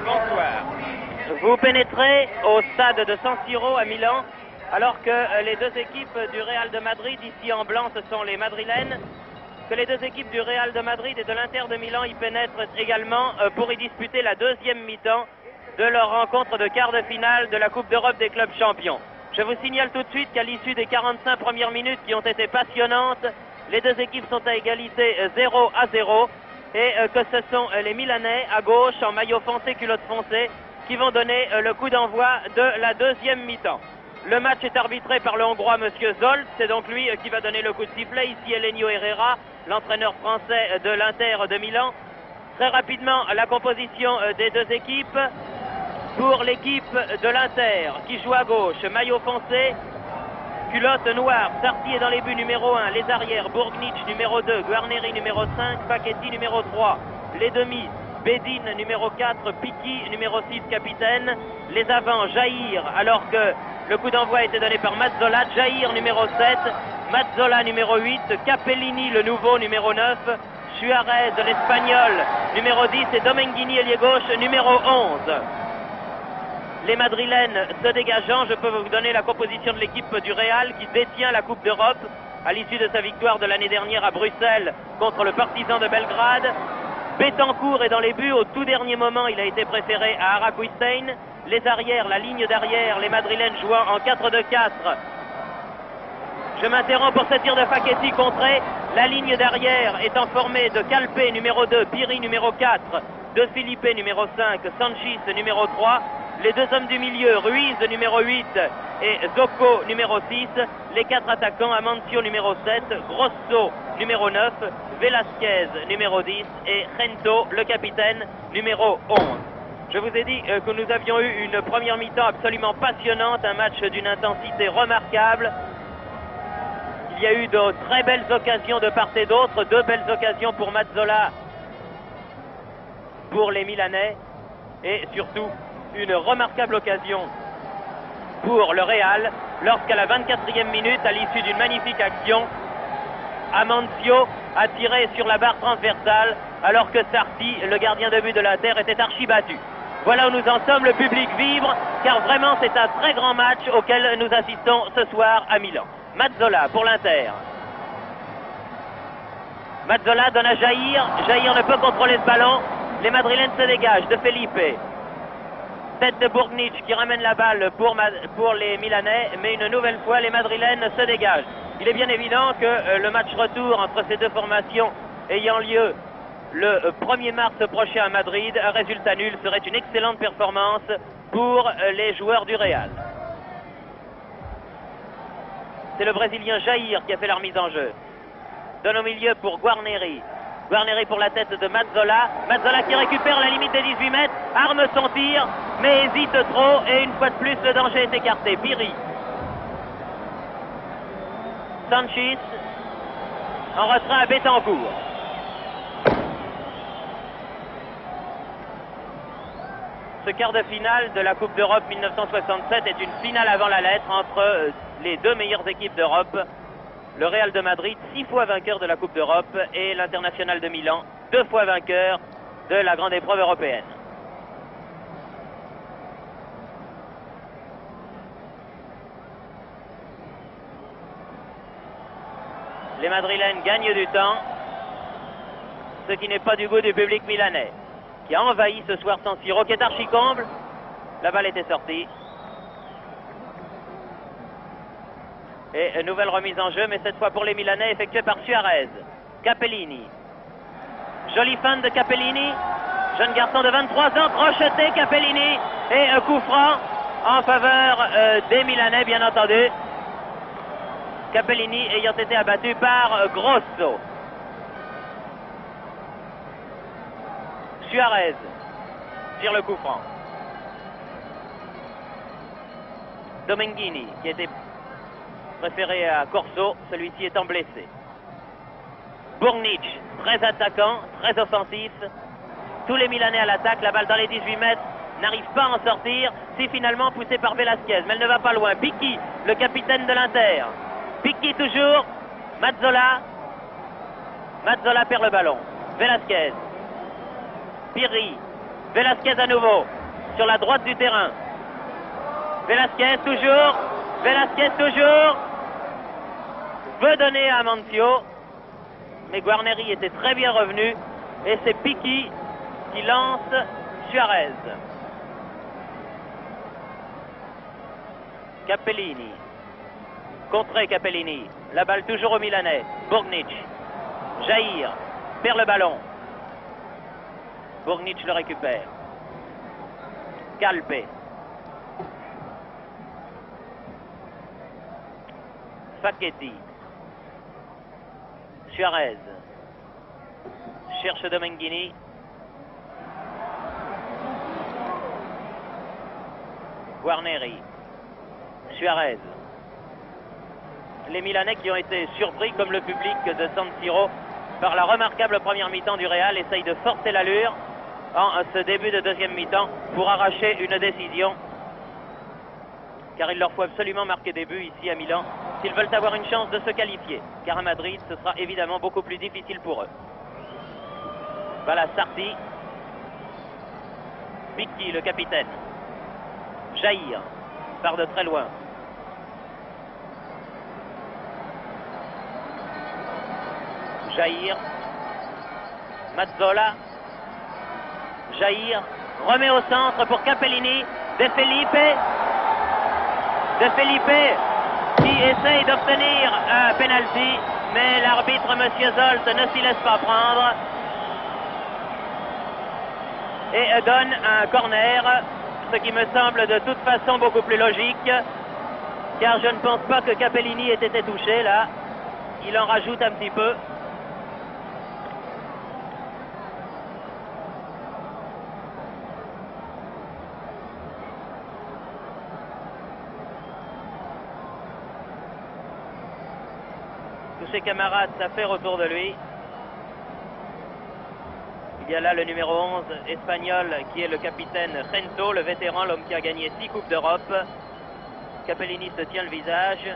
Bonsoir. Vous pénétrez au stade de San Siro à Milan, alors que les deux équipes du Real de Madrid, ici en blanc, ce sont les madrilènes, que les deux équipes du Real de Madrid et de l'Inter de Milan y pénètrent également pour y disputer la deuxième mi-temps de leur rencontre de quart de finale de la Coupe d'Europe des clubs champions. Je vous signale tout de suite qu'à l'issue des 45 premières minutes qui ont été passionnantes, les deux équipes sont à égalité 0-0 et que ce sont les Milanais à gauche en maillot foncé, culotte foncée, qui vont donner le coup d'envoi de la deuxième mi-temps. Le match est arbitré par le Hongrois Monsieur Zolt, c'est donc lui qui va donner le coup de sifflet. Ici Elenio Herrera, l'entraîneur français de l'Inter de Milan. Très rapidement, la composition des deux équipes. Pour l'équipe de l'Inter qui joue à gauche, maillot foncé, culotte noire, Sarti est dans les buts numéro 1, les arrières, Burgnic numéro 2, Guarneri numéro 5, Paquetti numéro 3, les demi, Bedin numéro 4, Piqui numéro 6, capitaine, les avants, Jair, alors que le coup d'envoi a été donné par Mazzola, Jair numéro 7, Mazzola numéro 8, Capellini le nouveau numéro 9, Suarez l'espagnol numéro 10 et Domenghini ailier gauche numéro 11. Les madrilènes se dégageant, je peux vous donner la composition de l'équipe du Real qui détient la Coupe d'Europe à l'issue de sa victoire de l'année dernière à Bruxelles contre le Partizan de Belgrade. Betancourt est dans les buts, au tout dernier moment il a été préféré à Araquistain. Les arrières, la ligne d'arrière, les madrilènes jouant en 4-2-4. Je m'interromps pour ce tir de Paquetti contré. La ligne d'arrière étant formée de Calpe numéro 2, Piri numéro 4, de Filipe numéro 5, Sanchis numéro 3. Les deux hommes du milieu, Ruiz numéro 8 et Zocco numéro 6. Les quatre attaquants, Amancio numéro 7, Grosso numéro 9, Velasquez numéro 10 et Gento, le capitaine, numéro 11. Je vous ai dit que nous avions eu une première mi-temps absolument passionnante, un match d'une intensité remarquable. Il y a eu de très belles occasions de part et d'autre, deux belles occasions pour Mazzola, pour les Milanais, et surtout une remarquable occasion pour le Real, lorsqu'à la 24e minute, à l'issue d'une magnifique action, Amancio a tiré sur la barre transversale, alors que Sarti, le gardien de but de l'Inter, était archi-battu. Voilà où nous en sommes, le public vibre, car vraiment c'est un très grand match auquel nous assistons ce soir à Milan. Mazzola pour l'Inter. Mazzola donne à Jair, Jair ne peut contrôler ce ballon, les madrilènes se dégagent de Felipe. Tête de Burgnic qui ramène la balle pour les Milanais, mais une nouvelle fois les madrilènes se dégagent. Il est bien évident que le match retour entre ces deux formations ayant lieu le 1er mars prochain à Madrid, un résultat nul serait une excellente performance pour les joueurs du Real. C'est le Brésilien Jair qui a fait la remise en jeu. Donne au milieu pour Guarneri. Guarneri pour la tête de Mazzola. Mazzola qui récupère la limite des 18 mètres, arme son tir, mais hésite trop et une fois de plus le danger est écarté. Piri. Sanchis en retrait à Betancourt. Ce quart de finale de la Coupe d'Europe 1967 est une finale avant la lettre entre les deux meilleures équipes d'Europe. Le Real de Madrid, 6 fois vainqueur de la Coupe d'Europe, et l'International de Milan, 2 fois vainqueur de la grande épreuve européenne. Les Madrilènes gagnent du temps, ce qui n'est pas du goût du public milanais, qui a envahi ce soir San Siro, qui est archi-comble. La balle était sortie. Et nouvelle remise en jeu, mais cette fois pour les Milanais, effectuée par Suarez. Capellini. Jolie fin de Capellini. Jeune garçon de 23 ans, crocheté Capellini. Et un coup franc en faveur des Milanais, bien entendu. Capellini ayant été abattu par Grosso. Suarez tire le coup franc. Domenghini qui était préféré à Corso, celui-ci étant blessé. Burgnic, très attaquant, très offensif. Tous les Milanais à l'attaque, la balle dans les 18 mètres, n'arrive pas à en sortir. C'est finalement poussé par Velasquez, mais elle ne va pas loin. Piqui, le capitaine de l'Inter. Piqui toujours. Mazzola. Mazzola perd le ballon. Velasquez. Piri. Velasquez à nouveau, sur la droite du terrain. Velasquez toujours, veut donner à Amancio, mais Guarneri était très bien revenu, et c'est Piqui qui lance Suarez. Capellini, contré Capellini, la balle toujours au Milanais, Bourgnic, Jair, perd le ballon, Bourgnic le récupère, Calpe, Facchetti, Suarez, cherche Domenghini, Guarneri, Suarez. Les Milanais qui ont été surpris, comme le public de San Siro, par la remarquable première mi-temps du Real, essayent de forcer l'allure en ce début de deuxième mi-temps pour arracher une décision. Car il leur faut absolument marquer des buts ici à Milan s'ils veulent avoir une chance de se qualifier. Car à Madrid, ce sera évidemment beaucoup plus difficile pour eux. Voilà Sarti. Piqui, le capitaine. Jair part de très loin. Jair, Mazzola, Jair remet au centre pour Capellini, De Felipe qui essaye d'obtenir un penalty, mais l'arbitre Monsieur Zolt ne s'y laisse pas prendre et donne un corner, ce qui me semble de toute façon beaucoup plus logique, car je ne pense pas que Capellini ait été touché là. Il en rajoute un petit peu. Tous ses camarades s'affairent autour de lui. Il y a là le numéro 11 espagnol qui est le capitaine Gento, le vétéran, l'homme qui a gagné 6 Coupes d'Europe. Capellini se tient le visage.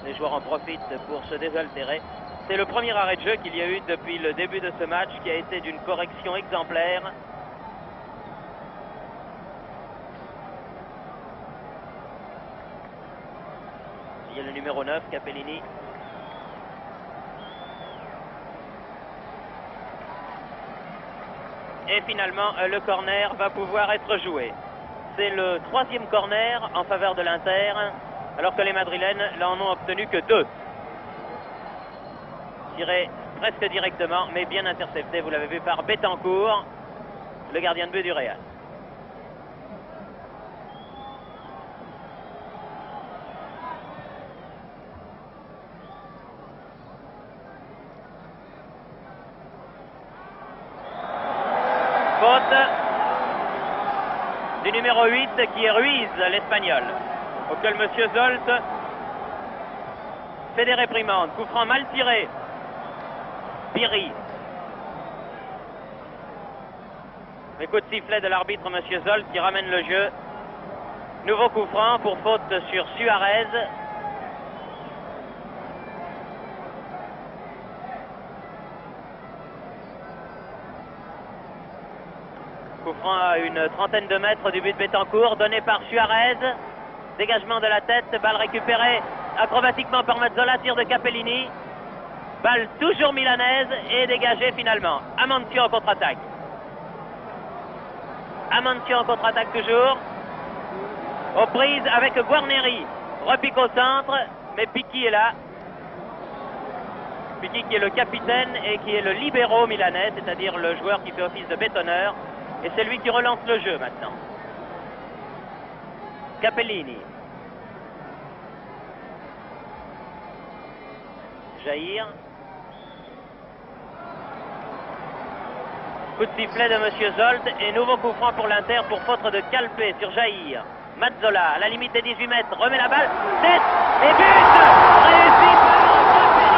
Les joueurs en profitent pour se désaltérer. C'est le premier arrêt de jeu qu'il y a eu depuis le début de ce match qui a été d'une correction exemplaire. Il y a le numéro 9, Capellini. Et finalement, le corner va pouvoir être joué. C'est le 3e corner en faveur de l'Inter, alors que les Madrilènes n'en ont obtenu que 2. Tiré presque directement, mais bien intercepté, vous l'avez vu, par Betancourt, le gardien de but du Real. Faute du numéro 8 qui est Ruiz, l'Espagnol, auquel Monsieur Zolt fait des réprimandes. Coup franc mal tiré. Piri. Les coups de sifflet de l'arbitre Monsieur Zolt qui ramène le jeu. Nouveau coup franc pour faute sur Suarez. Coup franc à une trentaine de mètres du but de Betancourt, donné par Suarez. Dégagement de la tête, balle récupérée acrobatiquement par Mazzola, tir de Capellini. Balle toujours milanaise et dégagée finalement. Amancio en contre-attaque. Amancio en contre-attaque toujours. Aux prises avec Guarneri. Repique au centre, mais Piqui est là. Piqui qui est le capitaine et qui est le libero milanais, c'est-à-dire le joueur qui fait office de bétonneur. Et c'est lui qui relance le jeu maintenant. Capellini. Jair. Coup de sifflet de Monsieur Zolt et nouveau coup franc pour l'Inter pour faute de Calpe sur Jair. Mazzola à la limite des 18 mètres, remet la balle, tête et but réussi par Capellini.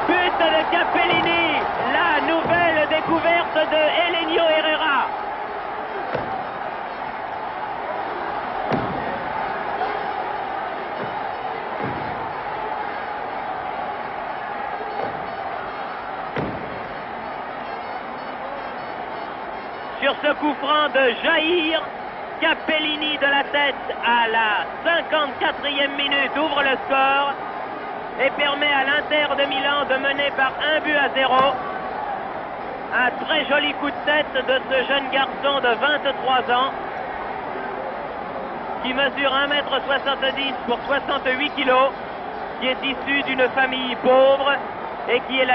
But de Capellini, la nouvelle découverte de Helenio Herrera. sur ce coup franc de Jair. Capellini de la tête à la 54e minute ouvre le score et permet à l'Inter de Milan de mener par 1-0. Un très joli coup de tête de ce jeune garçon de 23 ans qui mesure 1,70 m pour 68 kg, qui est issu d'une famille pauvre et qui est la